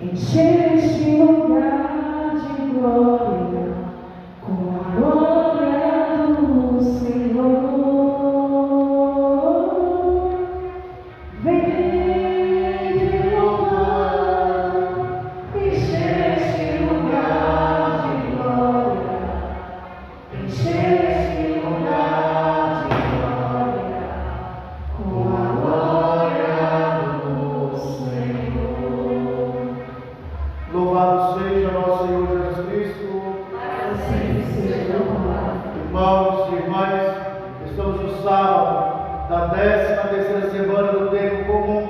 Encher este lugar de glória com a glória do Senhor. Vem louvar, encher este lugar de glória, encher este lugar de glória com a glória do Senhor. Louvado seja nosso Senhor Jesus Cristo. Irmãos e irmãs, estamos no sábado da 13ª semana do tempo comum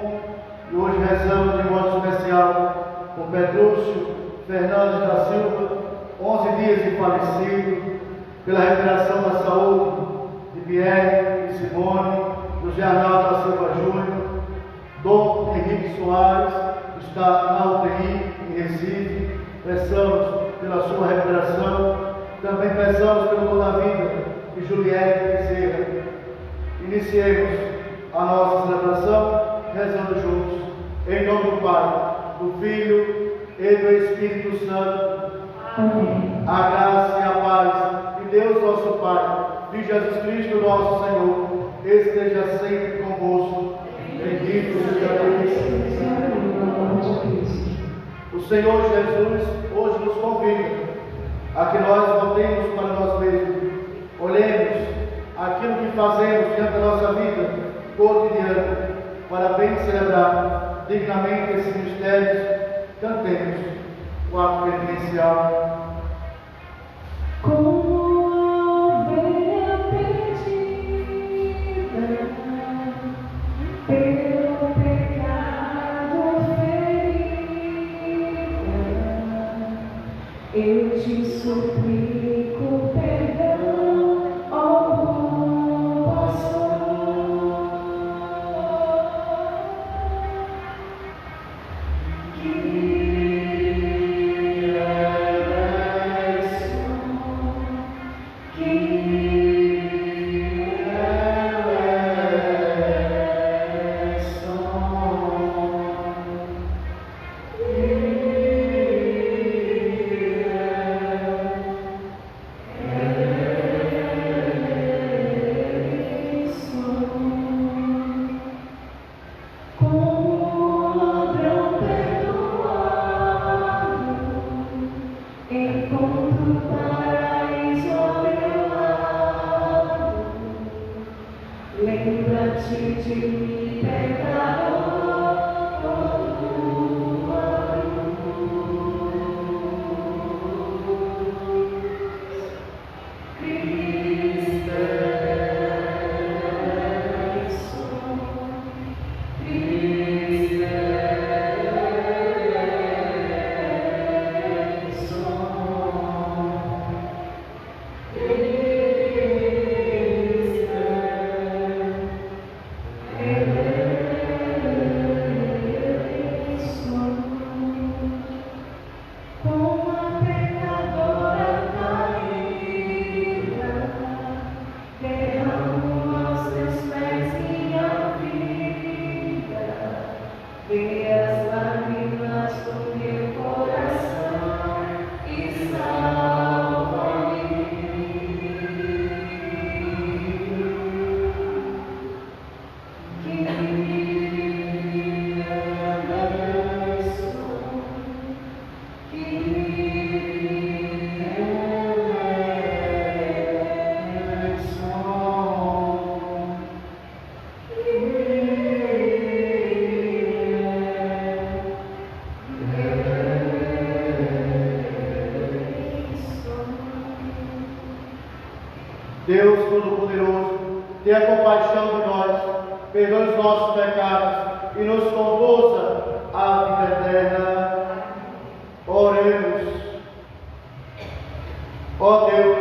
e hoje rezamos de modo especial com Petrúcio Fernandes da Silva, 11 dias de falecido, pela recuperação da saúde de Pierre e Simone, José Arnaldo da Silva Júnior, Dom Henrique Soares, que está na UTI em Recife. Peçamos pela sua recuperação, também peçamos pelo dom da vida de Juliette Bezerra. Iniciemos a nossa celebração rezando juntos, em nome do Pai, do Filho e do Espírito Santo. Amém. A graça e a paz de Deus nosso Pai, de Jesus Cristo nosso Senhor, esteja sempre convosco. Bendito seja Deus. O Senhor Jesus hoje nos convida a que nós voltemos para nós mesmos, olhemos aquilo que fazemos diante da nossa vida cotidiana, para bem celebrar dignamente esses mistérios. Cantemos o ato penitencial. Como ovelha perdida, pelo pecado ferida, eu te suplico perdão, ó bom pastor. Que lembra-te de mim, pecador, tua cruz. Cristo é som, Cristo é Deus Todo-Poderoso, tenha compaixão de nós, perdoe os nossos pecados e nos conduza à vida eterna. Oremos. Ó Deus,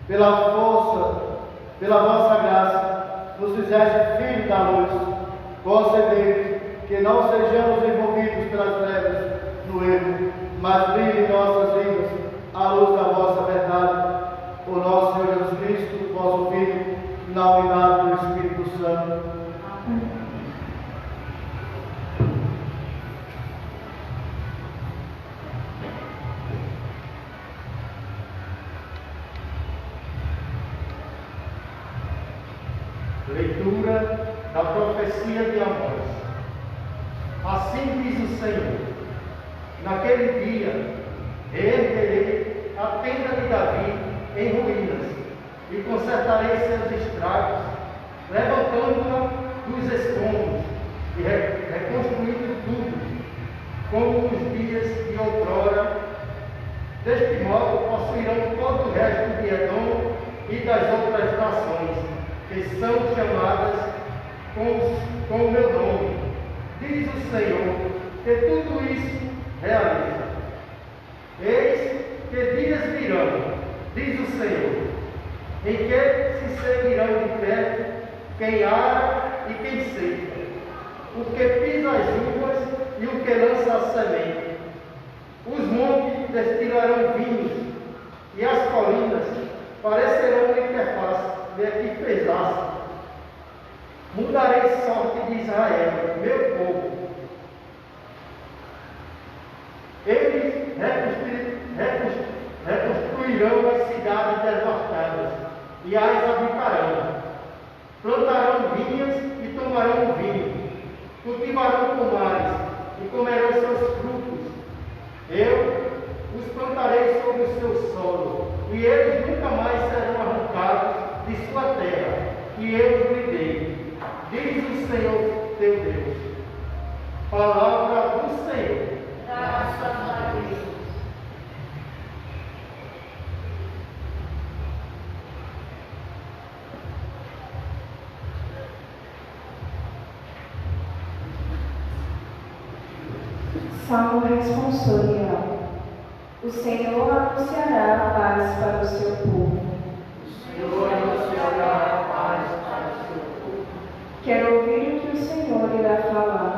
pela força, pela vossa graça, nos fizeste filhos da luz. Concedei que não sejamos envolvidos pelas trevas no erro, mas brilhe em nossas vidas a luz da vossa verdade. Por nosso Senhor Jesus Cristo, vosso Filho, na unidade do Espírito Santo. Leitura da profecia de Amós. Assim diz o Senhor: naquele dia reerguerei a tenda de Davi em ruínas e consertarei seus estragos, levantando-a dos escombros e reconstruindo tudo, como nos dias de outrora. Deste modo possuirão todo o resto de Edom e das outras nações, que são chamadas com o meu nome. Diz o Senhor, que tudo isso realiza. Eis que dias virão, diz o Senhor, em que se seguirão de pé quem ara e quem seca, o que pisa as uvas e o que lança a semente. Os montes destilarão vinhos, e as colinas parecerão liquefeitas. Mudarei sorte de Israel, meu povo. Eles reconstruirão as cidades devastadas e as habitarão. Plantarão vinhas e tomarão vinho. Cultivarão pomares e comerão seus frutos. Eu os plantarei sobre o seu solo, e eles nunca mais serão arrancados de sua terra, e eu os lhe dei, diz o Senhor teu Deus. Palavra do Senhor. Graças a Deus. Salmo responsorial. O Senhor anunciará a paz para o seu povo. O Senhor anunciará a paz para o seu povo. Quero ouvir o que o Senhor irá falar.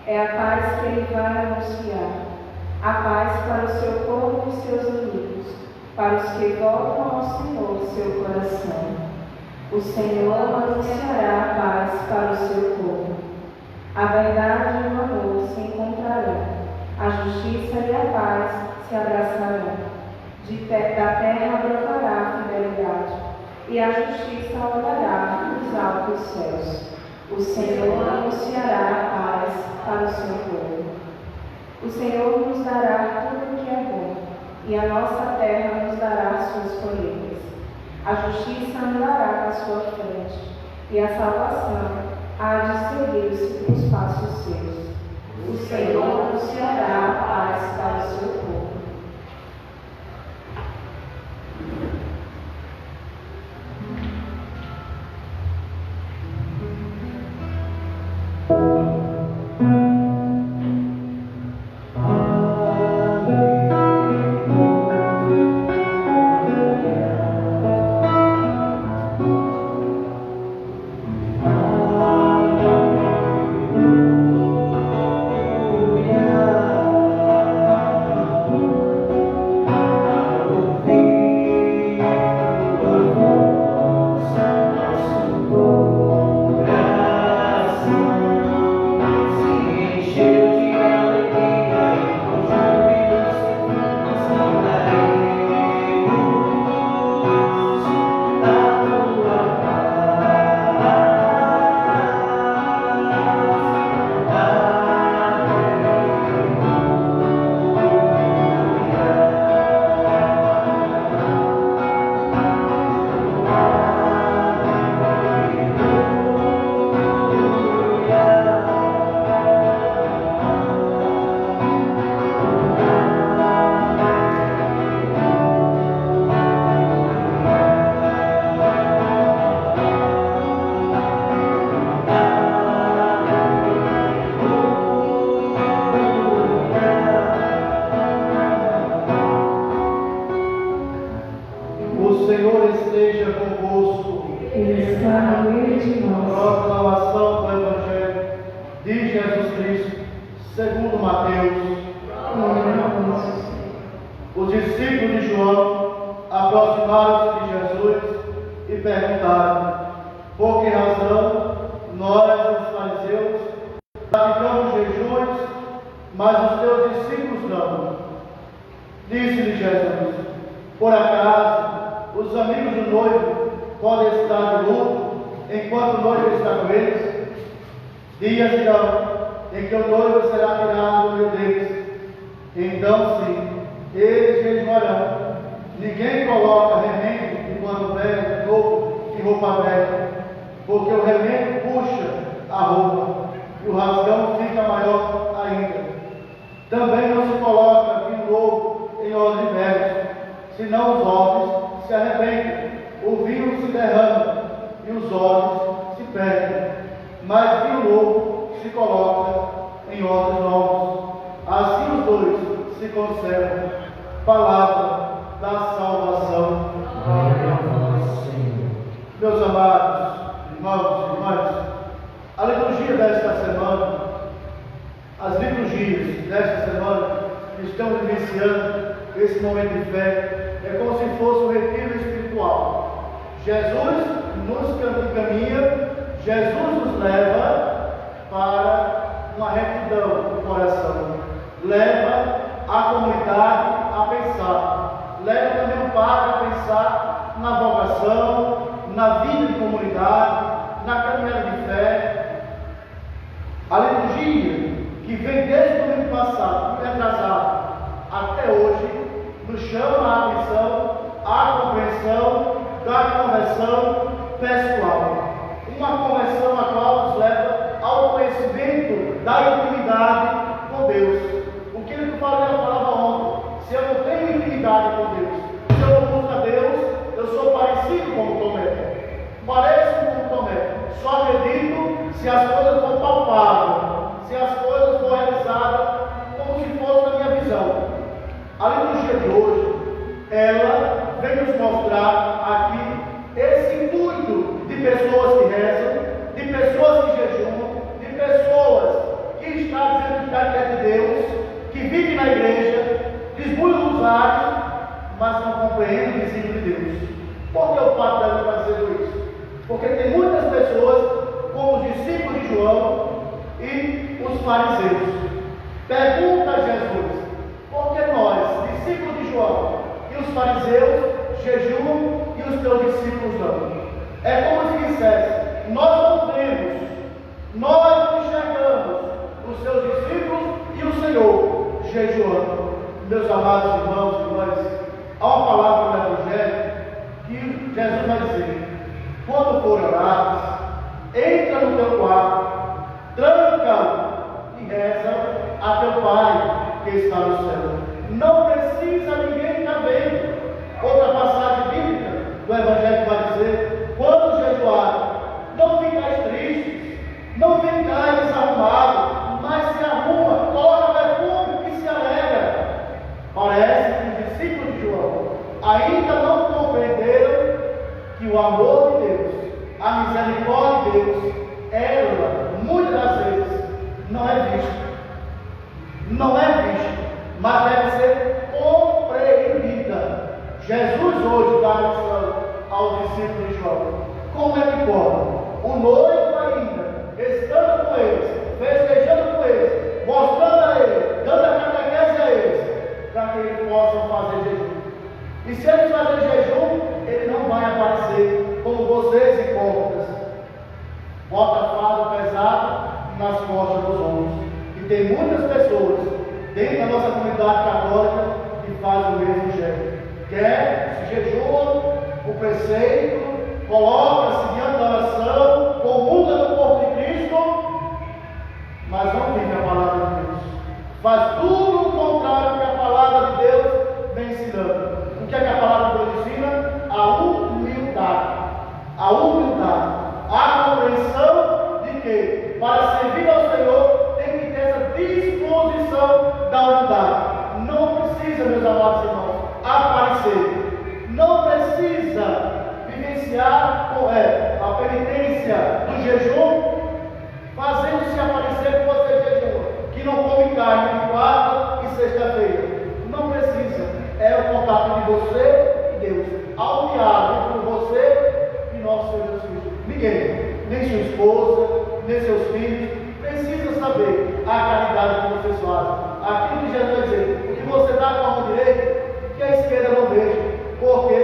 É a paz que Ele vai anunciar. A paz para o seu povo e seus amigos, para os que voltam ao Senhor, seu coração. O Senhor anunciará a paz para o seu povo. A verdade e o amor se encontrarão. A justiça e a paz se abraçarão. Da terra brotará a fidelidade, e a justiça olhará nos altos céus. O Senhor anunciará a paz para o seu povo. O Senhor nos dará tudo o que é bom, e a nossa terra nos dará suas colheitas. A justiça andará à sua frente, e a salvação há de seguir os passos seus. O Senhor anunciará a paz para o seu povo. O Senhor esteja convosco. Ele está no meio de nós. Proclamação do Evangelho de Jesus Cristo, segundo Mateus. Glória a vós. Os discípulos de João aproximaram-se de Jesus e perguntaram: por que razão nós, os fariseus, praticamos jejuns, mas os teus discípulos não? Disse-lhe Jesus: por acaso os amigos do noivo podem estar de luto enquanto o noivo está com eles. Dias virão em que o noivo será tirado do meio deles. Então sim, eles jejuarão. Ninguém coloca remendo de pano velho, novo, em roupa velha, porque o remendo puxa a roupa, e o rasgão fica maior ainda. Também não se coloca vinho novo em odres velhos, senão os odres se arrebentam, o vinho se derrama, e os odres se perdem. Mas vinho novo se coloca em odres novos. Assim os dois se conservam. Palavra da salvação. Glória a vós, Senhor. Meus amados irmãos e irmãs, a liturgia desta semana, as liturgias desta semana que estão vivenciando esse momento de fé, é como se fosse um retiro espiritual. Jesus nos encaminha, Jesus nos leva para uma retidão do coração, leva a comunidade a pensar, leva também o padre a pensar na vocação, na vida de comunidade, na caminhada de fé. A liturgia que vem desde o domingo passado, retrasado, até hoje, nos chama a atenção, a compreensão da conversão pessoal. Uma conversão a qual nos leva ao conhecimento da intimidade com Deus. O que ele falava ontem, se eu não tenho intimidade com Deus, se eu não busco a Deus, eu sou parecido com Tomé. Pareço com Tomé. Só acredito se as coisas for palpáveis, se as coisas for realizadas como se fosse na minha visão. A liturgia de hoje, ela vem nos mostrar aqui esse intuito de pessoas que rezam, de pessoas que jejuam, de pessoas que estão dizendo que é de Deus, que vivem na igreja, desbulham os rosários, mas não compreendem o desígnio de Deus. Por que o Papa está fazendo isso? Porque tem muitas pessoas, como os discípulos de João e os fariseus. Pergunta a Jesus, por que nós, discípulos de João e os fariseus, jejuam e os teus discípulos não? É como se dissesse, nós não vemos, nós não enxergamos os seus discípulos e o Senhor jejuando. Meus amados irmãos e irmãs, há uma palavra no Evangelho que Jesus vai dizer, quando for orares, entra no teu quarto, tranca e reza a teu Pai que está no céu. Não precisa ninguém estar vendo. Outra passagem bíblica do Evangelho vai dizer, quando jejuar, não ficais tristes, não ficais desarrumados, mas se arruma, coloca perfume e se alegra. Parece que os discípulos de João ainda não compreenderam que o amor de Deus, a misericórdia de Deus, ela, muitas das vezes, não é vista. Não é vista, mas deve ser compreendida. Jesus hoje dá a lição aos discípulos de João. Como é que pode? O noivo ainda, estando com eles, festejando com eles, mostrando a eles, dando a catequese a eles, para que eles possam fazer jejum. E se eles fazerem jejum, ele não vai aparecer como vocês hipócritas. Bota fardo pesado nas costas dos ombros. E tem muitas pessoas dentro da nossa comunidade católica que fazem o mesmo jeito. Se jejua o preceito, coloca-se diante da oração, comunga no corpo de Cristo, mas não vive a palavra de Deus. Faz tudo o contrário do que a palavra de Deus vem ensinando. O que é que a palavra de Deus ensina? A humildade. A humildade. A compreensão de que para servir ao Senhor tem que ter essa disposição da humildade. Não precisa, meus amados irmãos, aparecer. Não precisa vivenciar a penitência do jejum, fazendo-se aparecer que você jejua, que não come carne de quarta e sexta-feira. Não precisa. É o contato de você e Deus. Há um diálogo entre você e nosso Senhor Jesus Cristo. Ninguém, nem sua esposa, nem seus filhos, precisa saber a caridade que vocês fazem. Aquilo que Jesus vai dizer, o que você dá com a mão direita, que a esquerda não veja, porque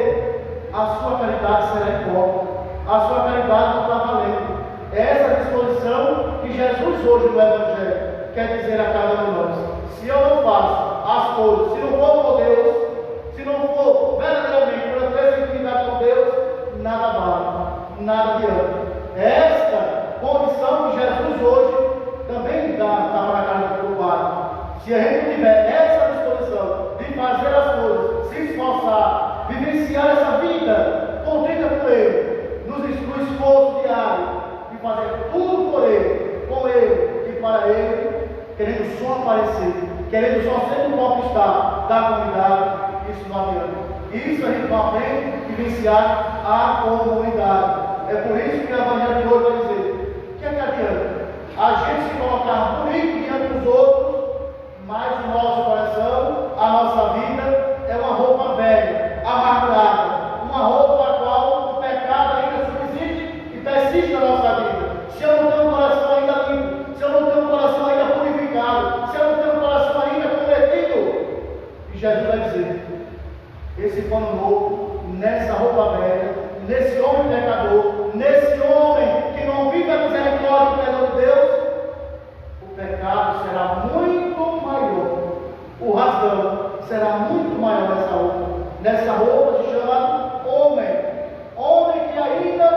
a sua caridade será hipócrita, a sua caridade não está valendo. É essa disposição que Jesus hoje no Evangelho quer dizer a cada um de nós. Se eu não faço as coisas, se não for por Deus, se não for verdadeiramente por ter essa intimidade com Deus, nada vale, nada adianta. É esta condição que Jesus hoje também dá na casa do Pai. Se a gente não tiver essa disposição de fazer as coisas, se esforçar, vivenciar essa vida contrita por Ele, no esforço diário, de fazer tudo por Ele, com Ele e para Ele, querendo só aparecer, querendo só ser um conquistar da comunidade, isso não adianta. Isso a gente não aprende a vivenciar a comunidade. É por isso que o Evangelho de hoje vai dizer: o que é que adianta a gente se colocar bonito diante dos outros, mas o nosso coração, a nossa vida é uma roupa velha, amargurada, uma roupa a qual o pecado ainda subsiste e persiste na nossa vida. Se eu não tenho um coração ainda limpo, se eu não tenho um coração ainda purificado, se eu não tenho um coração ainda convertido, e Jesus vai dizer: esse pano novo, nessa roupa velha, nesse homem pecador, nesse homem que não vive a misericórdia e o perdão de Deus, o pecado será muito maior, o rasgão será muito maior nessa roupa. Nessa roupa se chama homem que ainda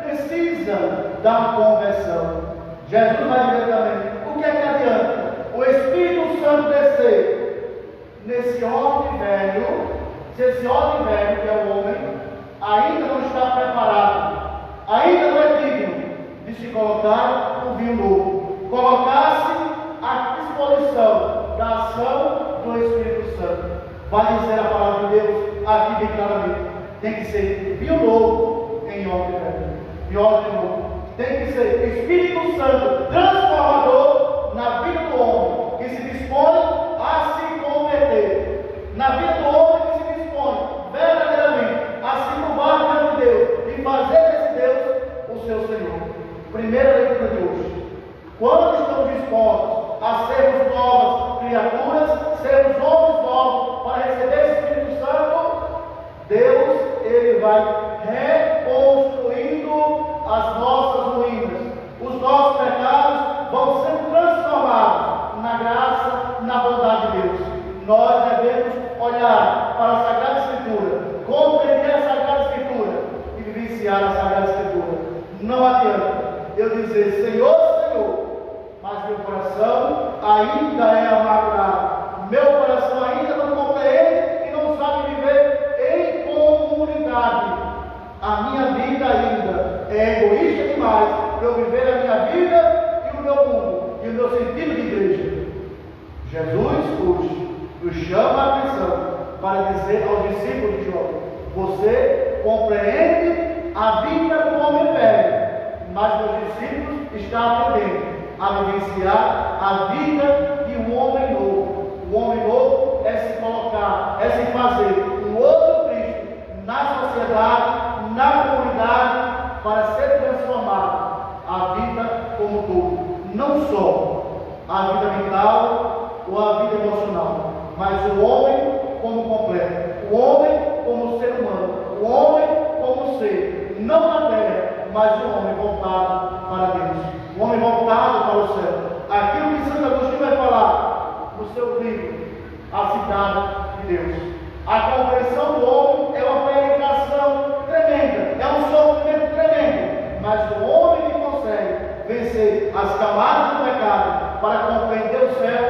precisa da conversão. Jesus vai dizer também: o que é que adianta o Espírito Santo descer nesse homem velho, se esse homem velho, que é o homem, ainda não está preparado, ainda não é digno de se colocar no vinho novo, colocar-se à disposição da ação do Espírito Santo. Vai dizer a palavra de Deus aqui bem claramente: tem que ser vinho novo em homem velho, e homem novo. Tem que ser Espírito Santo transformador na vida do homem que se dispõe a se converter, na vida do homem que se dispõe verdadeiramente a se curvar diante de Deus e fazer desse Deus o seu Senhor. Primeira leitura de hoje: quando estamos dispostos a sermos novas criaturas, sermos homens novos para receber esse Espírito Santo, Deus, Ele vai reconstruindo as nossas ruínas. Os nossos pecados vão sendo transformados na graça, na bondade de Deus. Nós devemos olhar para a Sagrada Escritura, compreender a Sagrada Escritura e vivenciar a Sagrada Escritura. Não adianta eu dizer Senhor, Senhor, mas meu coração ainda é amargurado, meu coração ainda não compreende e não sabe viver em comunidade. A minha vida ainda é egoísta demais para eu viver a minha vida e o meu mundo e o meu sentido de igreja. Jesus hoje nos chama a atenção para dizer aos discípulos de João: você compreende a vida do homem velho, mas meus discípulos estão aprendendo a vivenciar a vida de um homem novo. O homem novo é se colocar, é se fazer um outro Cristo na sociedade, na comunidade, para ser transformado a vida como todo. Não só a vida mental ou a vida emocional, mas o homem como completo, o homem como ser humano, o homem como ser, não na terra, mas o homem voltado para Deus, o homem voltado para o céu. Aquilo que Santo Agostinho vai falar no seu livro, A Cidade de Deus. A compreensão do homem é uma peregrinação tremenda, é um sofrimento tremendo, mas o homem que consegue vencer as camadas do pecado para compreender o céu,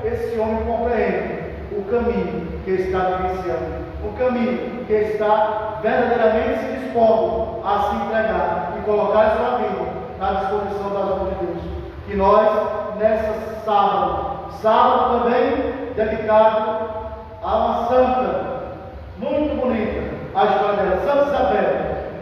esse homem compreende o caminho que está vivenciando, o caminho que está verdadeiramente se dispondo a se entregar e colocar sua vida na disposição das mãos de Deus. Que nós, nessa sábado também dedicado a uma santa muito bonita, a história dela, Santa Isabel.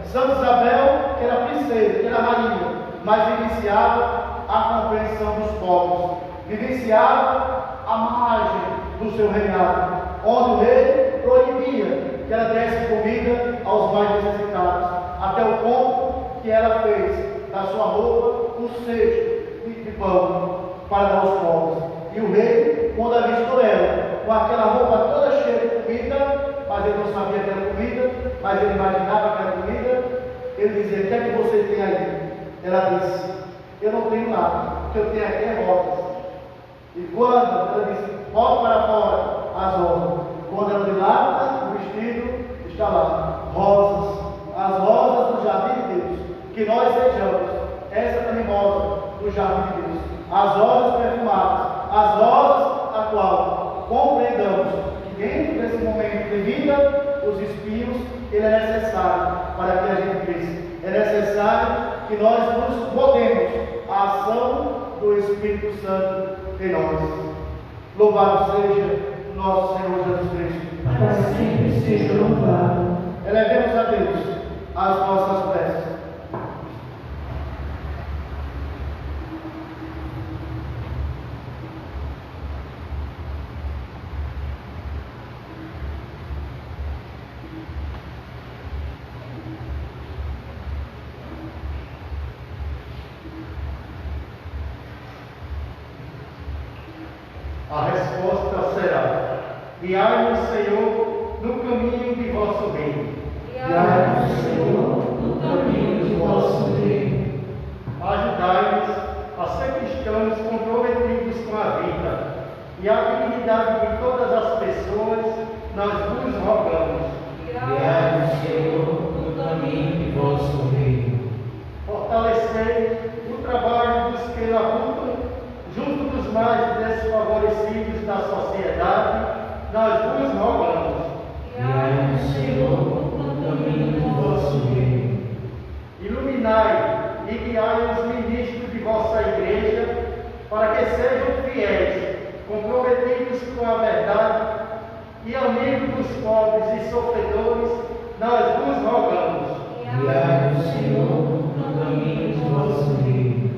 Santa Isabel, que era princesa, que era rainha, mas vivenciava a compreensão dos povos, vivenciava a margem do seu reinado, onde o rei proibia que ela desse comida aos mais necessitados, até o ponto que ela fez da sua roupa um cesto de pão para dar aos povos. E o rei, quando avistou ela com aquela roupa toda cheia de comida, mas ele não sabia que era comida, mas ele imaginava que era comida, ele dizia: o que é que ela disse: eu não tenho nada, o que eu tenho aqui é rosas. E quando ela disse: bota para fora as rosas, quando ela dilata o vestido, está lá: rosas, as rosas do jardim de Deus, que nós sejamos essa também rosa do jardim de Deus, as rosas perfumadas, as rosas a qual compreendamos que dentro desse momento de vida, os espinhos, ele é necessário para que a gente cresça. É necessário que nós nos botemos a ação do Espírito Santo em nós. Louvado seja nosso Senhor Jesus Cristo. Para sempre seja louvado. Elevemos a Deus as nossas preces. A resposta será: guiai-nos, Senhor, no caminho de vosso reino. Guiai-nos, Senhor, no caminho de vosso reino. Ajudai-nos a ser cristãos comprometidos com a vida e a dignidade de todas as pessoas, nós vos rogamos. Guiai-nos, Senhor, no caminho de vosso reino. Fortalecei o trabalho dos que labutam junto dos mais desfavorecidos da sociedade, nós vos rogamos. Guiai-nos, Senhor, no caminho de vosso reino. Iluminai e guiai os ministros de vossa igreja, para que sejam fiéis, comprometidos com a verdade e amigos dos pobres e sofredores, nós vos rogamos. Guiai-nos, Senhor, no caminho de vosso reino.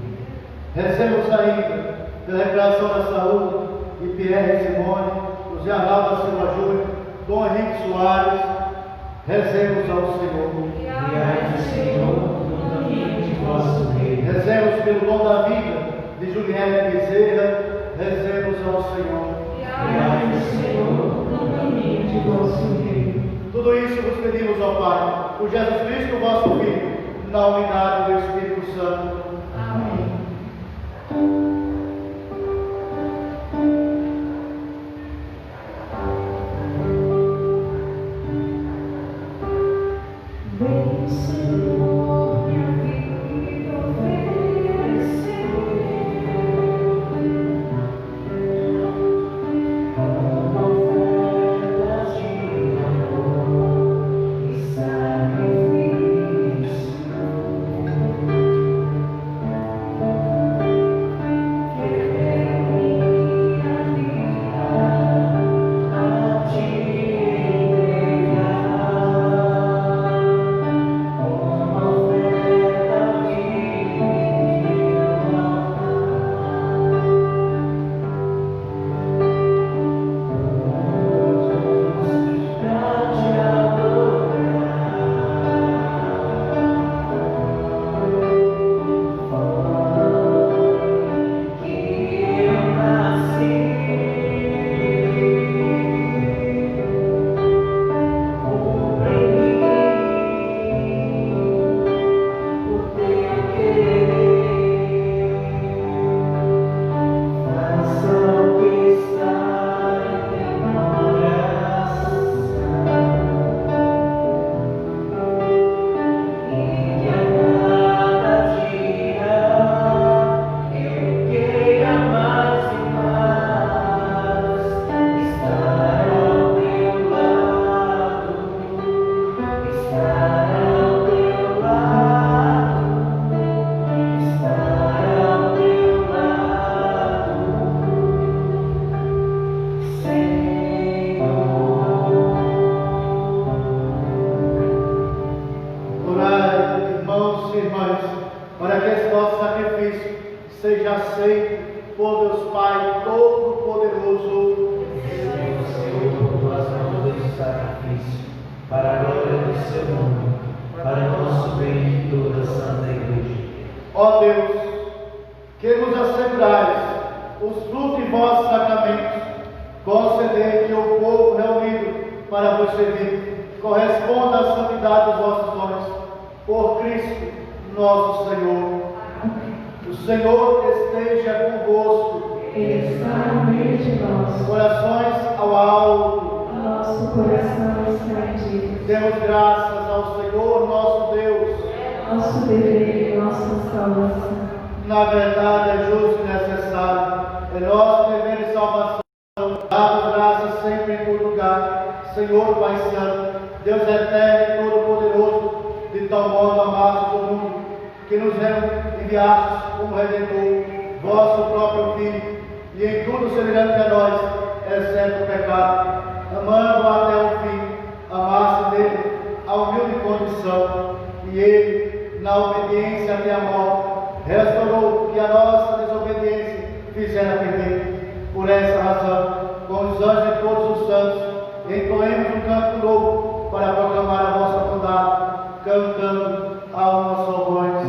Recebemos ainda pela recuperação da saúde de Pierre Simone, José Arnaldo da Silva Júnior, Dom Henrique Soares. Rezemos ao Senhor. Guiai-nos, Senhor, no caminho de vosso reino. Rezemos pelo dom da vida de Juliette Bezerra. Rezemos ao Senhor. Guiai-nos, Senhor, no caminho de vosso reino. Tudo isso vos pedimos, ó Pai, por Jesus Cristo, vosso Filho, na unidade do Espírito Santo. Amém. Vem, Senhor, minha vida oferecer, como ofertas de amor e sacrifício. para que esse nosso sacrifício seja aceito por Deus Pai Todo-Poderoso. Recebemos, Senhor, por tuas mãos deste sacrifício, para a glória do seu nome, para o nosso bem e de toda a Santa Igreja. Ó Deus, que nos assegurais os frutos de vossos sacramentos, concedei que o povo reunido para vos servir corresponda à santidade dos vossos dons, por Cristo nosso Senhor. Senhor esteja convosco. Ele está no meio de nós. Corações ao alto. Nosso coração está em Deus. Demos graças ao Senhor nosso Deus. Nosso dever e nossa salvação. Na verdade é justo e necessário. É nosso dever e salvação. Damos graças sempre em todo lugar. Senhor Pai Santo, Deus eterno e todo-poderoso, de tal modo amaste o mundo, que nos enviastes como Redentor, vosso próprio Filho, e em tudo semelhante a nós, exceto o pecado, amando até o fim, amaste nele a humilde condição, e ele, na obediência até a morte, restaurou que a nossa desobediência fizera perder. Por essa razão, com os anjos e todos os santos, entoemos um canto novo para proclamar a vossa bondade, cantando a uma só voz.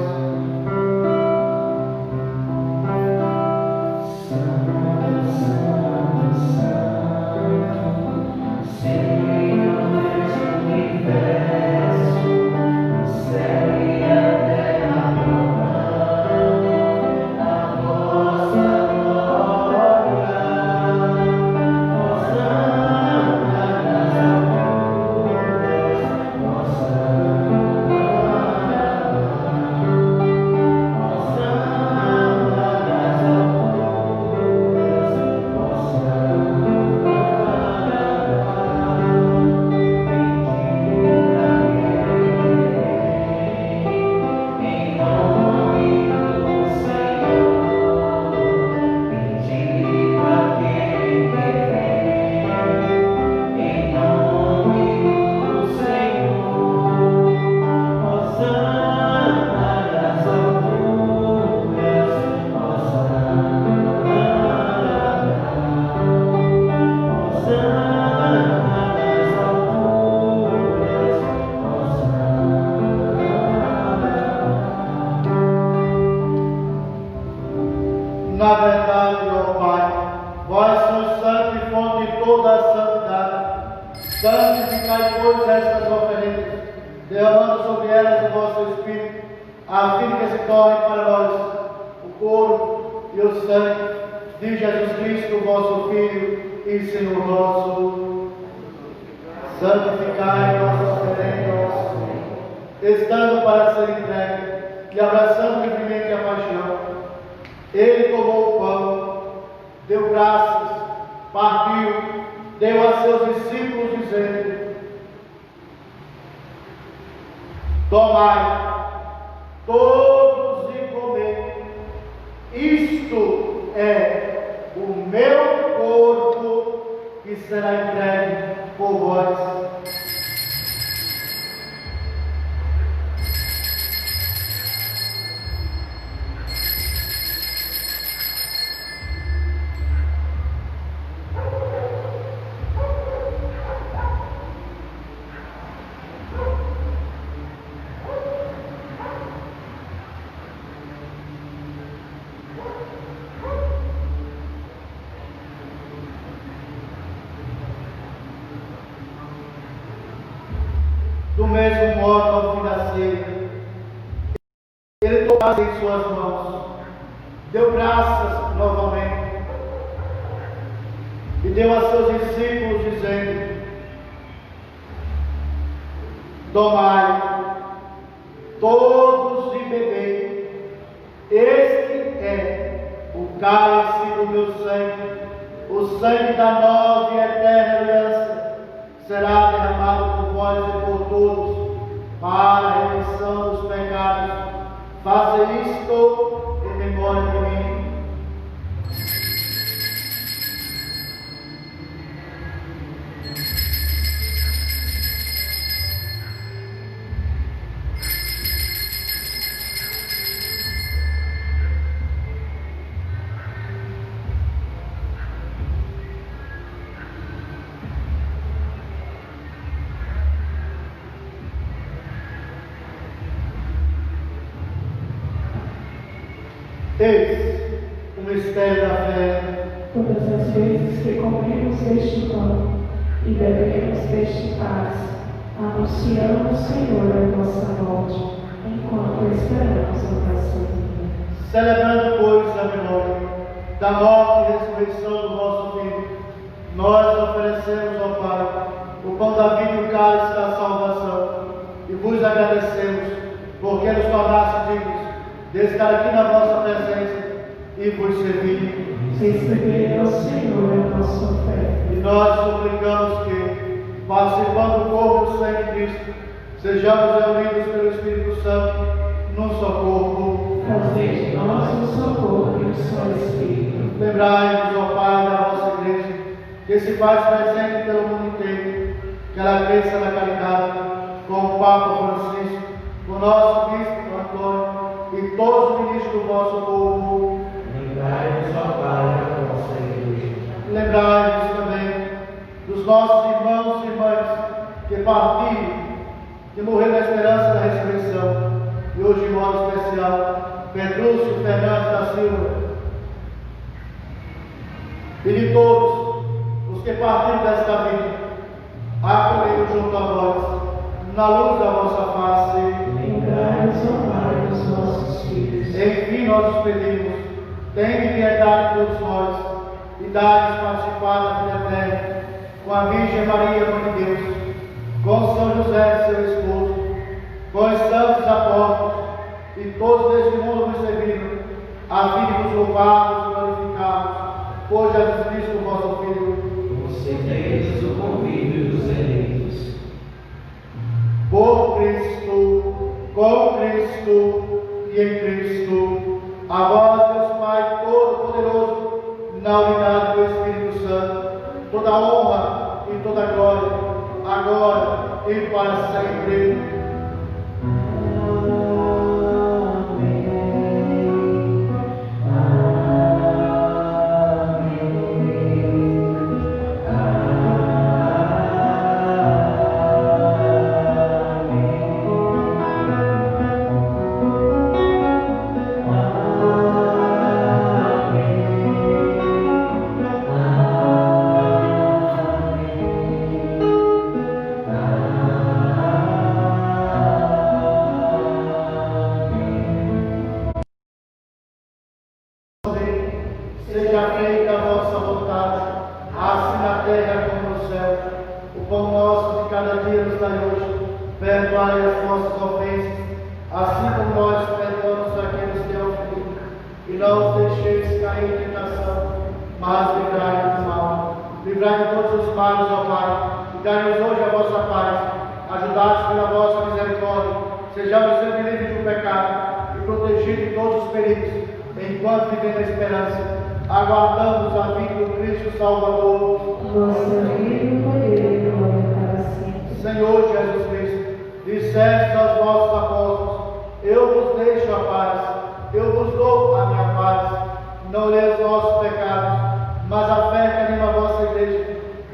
Na verdade, ó Pai, vós sois santo e fonte de toda a santidade. Santificai, pois, estas oferendas, derramando sobre elas o vosso Espírito, a fim que se torne para nós o corpo e o sangue de Jesus Cristo, vosso Filho e Senhor nosso. Santificai nossas oferendas, estando para ser entregue e abraçando livremente a paixão. Ele tomou o pão, deu graças, partiu, deu a seus discípulos, dizendo: tomai, todos e comei, isto é o meu corpo que será entregue por vós. Do mesmo modo, ao fim da ceia, ele tomou em suas mãos, deu graças novamente e deu a seus discípulos, dizendo: tomai, todos e bebei, este é o cálice do meu sangue, o sangue da nova e eterna aliança, será derramado por vós e por todos, para a remissão dos pecados. Faze isto em memória de mim. Eis o mistério da fé. Todas as vezes que comemos deste pão e bebemos deste cálice, anunciamos, Senhor, a vossa morte, enquanto esperamos a vossa vinda. Celebrando, pois, a memória da morte e ressurreição do vosso Filho, nós oferecemos ao Pai o pão da vida e o cálice da salvação, e vos agradecemos, porque nos tornaste dignos de estar aqui na vossa presença e vos servir. Recebei ao Senhor a nossa oferta. E nós suplicamos que, participando do corpo e do sangue de Cristo, sejamos reunidos pelo Espírito Santo num só corpo. Fazei de nós um só corpo e um só Espírito. Lembrai-vos, ó Pai, da vossa Igreja, que se faz presente pelo mundo inteiro, que ela cresça na caridade, com o Papa Francisco, com o nosso Bispo Antônio e todos os ministros do vosso povo. Lembrai-vos, ó Pai, da vossa Igreja. Lembrai-vos também dos nossos irmãos e irmãs que partiram, que morreram na esperança da ressurreição, e hoje, de modo especial, Pedrúcio Fernandes da Silva, e de todos os que partiram desta vida, acolhei junto a vós, na luz da vossa face. Lembrai-vos, ó Pai, dos nossos filhos. Enfim, nós os pedimos, tende piedade de todos nós, e dai-nos participar da vida eterna, com a Virgem Maria, Mãe de Deus, com São José, seu esposo, com os santos apóstolos, e todos deste mundo nos serviram, a fim de vos louvarmos e glorificarmos, por Jesus Cristo, vosso Filho. Concedei-nos o convívio dos eleitos. Por Cristo, com Cristo e em Cristo, a vós, Deus Pai Todo-Poderoso, na unidade do Espírito Santo, toda honra e toda glória, agora e para sempre. Seja feita a vossa vontade, assim na terra como no céu. O pão nosso de cada dia nos dai hoje. Perdoai as nossas ofensas, assim como nós perdoamos aqueles que ofendem. E não os deixeis cair em tentação, mas livrai-nos do mal. Livrai de todos os males, ó Pai, e dai-nos hoje a vossa paz. Ajudai-nos pela vossa misericórdia, sejamos sempre livres do pecado e protegidos de todos os perigos, enquanto vivemos na esperança. Aguardamos a vinda do Cristo Salvador. Vossa vida e poder e glória para sempre. Senhor Jesus Cristo, disseste aos vossos apóstolos: eu vos deixo a paz, eu vos dou a minha paz. Não olhei os nossos pecados, mas a fé que anima a vossa igreja.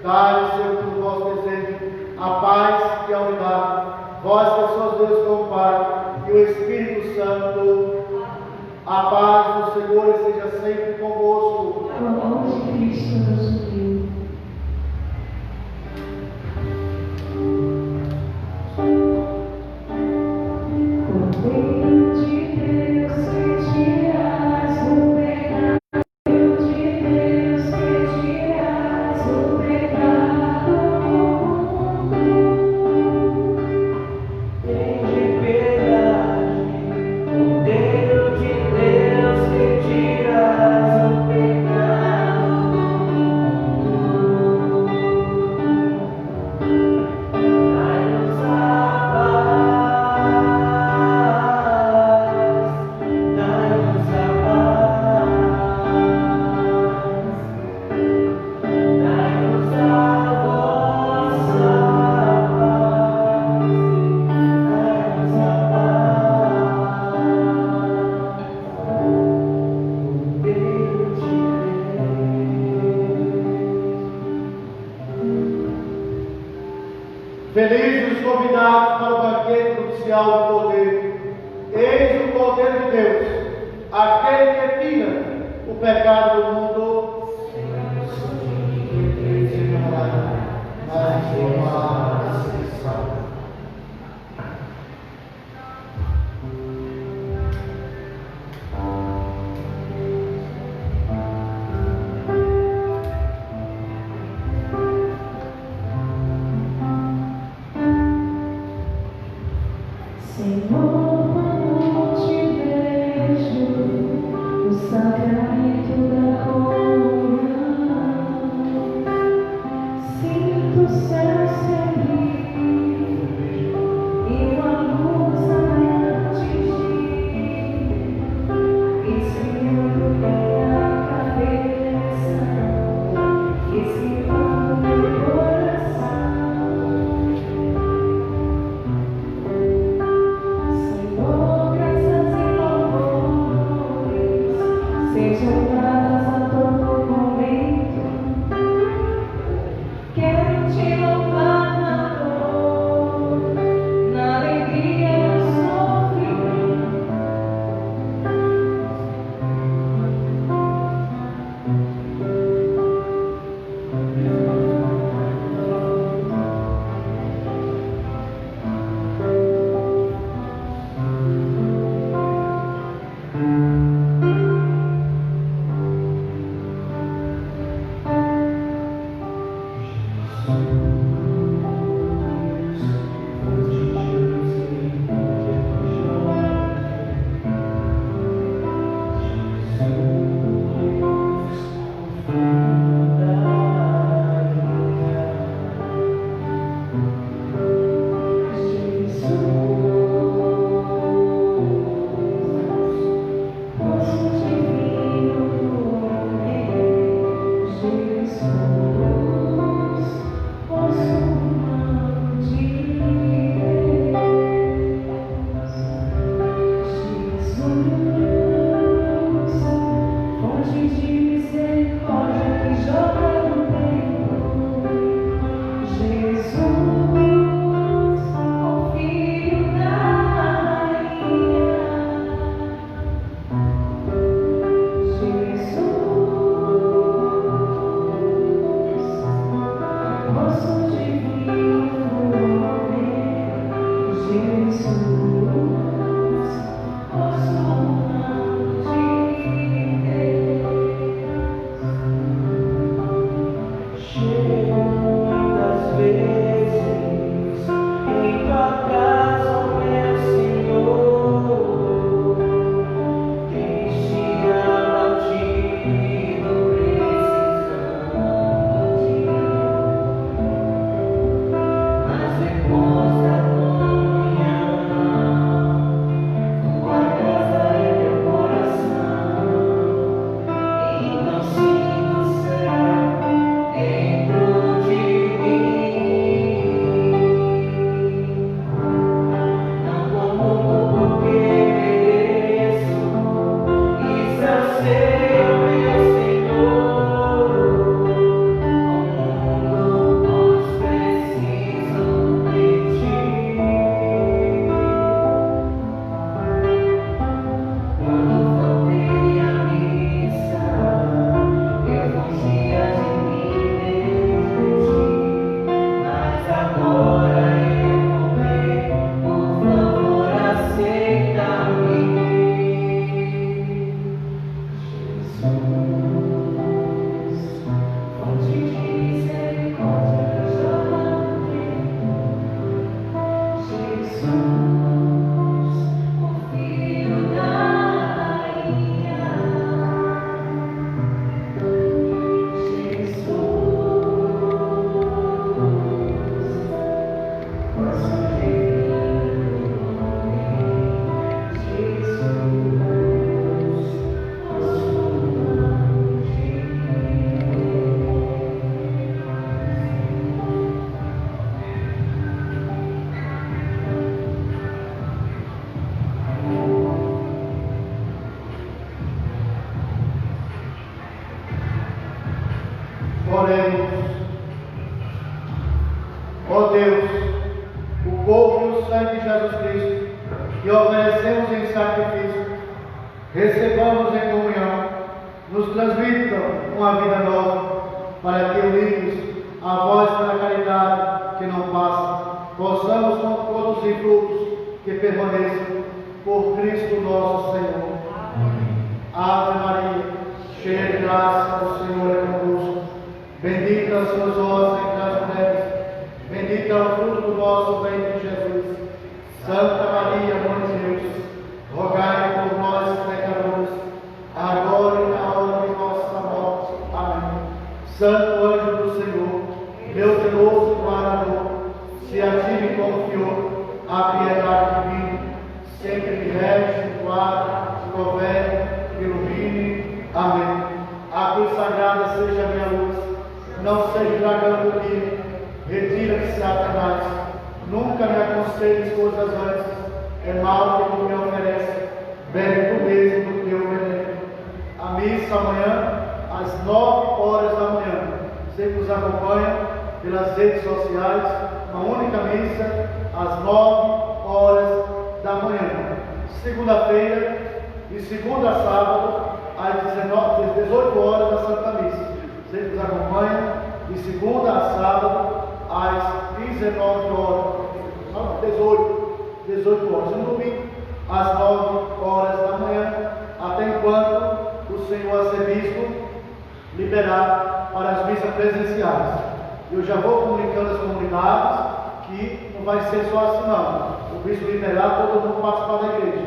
Dai, Senhor, pelo vosso desejo, a paz e a unidade. Vós que sois Deus com o Pai e o Espírito Santo. A paz do Senhor esteja sempre convosco. O amor de Cristo nos uniu. Cordeiro de Deus, que tiras o pecado. Cordeiro de Deus, que tiras o pecado do mundo. Tende piedade, Cordeiro de Deus, que tiras o pecado do mundo. Dai-nos a paz, dai-nos a paz, dai-nos a vossa paz, dai-nos a paz, Cordeiro de Deus. Felizes os convidados para o banquete nupcial do Cordeiro. Eis o Cordeiro de Deus, aquele que tira o pecado do mundo. Mas Oremos. Ó Deus, o corpo e o sangue de Jesus Cristo, que oferecemos em sacrifício, recebamos em comunhão, nos transmitam uma vida nova, para que, unidos à voz da caridade que não passa, possamos produzir frutos que permaneçam por Cristo nosso Senhor. Amém. Ave Maria, cheia de graça, o Senhor é convosco. Bendita sois vós entre as mulheres, bendito é o fruto do vosso ventre, Jesus. Santa Maria, Mãe de Deus, rogai por nós, pecadores, agora e na hora de nossa morte. Amém. Santo anjo do Senhor, meu zeloso guardador, se a ti me confiou a piedade divina, sempre me rege, guarda, governe, ilumine. Amém. A cruz sagrada seja a minha luz, não seja o dragão do dia, retira-te, Satanás, nunca me aconselhes coisas antes, é mal que tu me oferece, bebe tu mesmo do teu veneno. A missa amanhã, às 9h da manhã, você que nos acompanha pelas redes sociais, uma única missa, às 9h da manhã. Segunda-feira, de segunda a sábado, às 18h da Santa Missa. Você que nos acompanha, de segunda a sábado, às 19h. Não, 18 horas. No domingo, às 9h da manhã, até enquanto o Senhor Arcebispo liberar para as missas presenciais. Eu já vou comunicando às comunidades que não vai ser só assim não. O bispo liberar, todo mundo participar da igreja.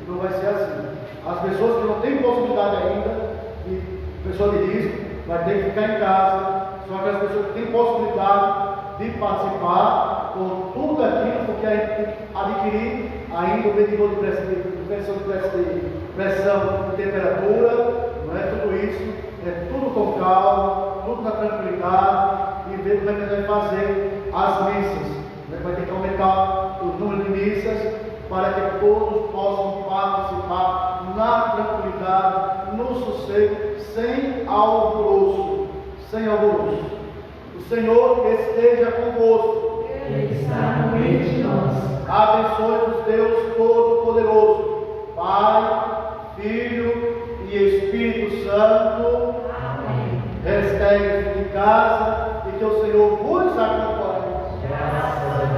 Não vai ser assim. As pessoas que não têm possibilidade ainda, pessoa de risco, vai ter que ficar em casa. Só que as pessoas que têm possibilidade de participar com tudo aquilo que a gente adquirir, ainda o medidor de pressão de temperatura, não é tudo isso, é tudo com calma, tudo na tranquilidade, e ver como é que vai fazer as missas. Vai ter que aumentar o número de missas para que todos possam participar na tranquilidade, no sossego, sem alvoroço. Sem alvoroço. O Senhor esteja convosco. Ele está no meio de nós. Abençoe-nos Deus Todo-Poderoso, Pai, Filho e Espírito Santo. Amém. Hashtag de casa e que o Senhor vos acompanhe. Graças a Deus.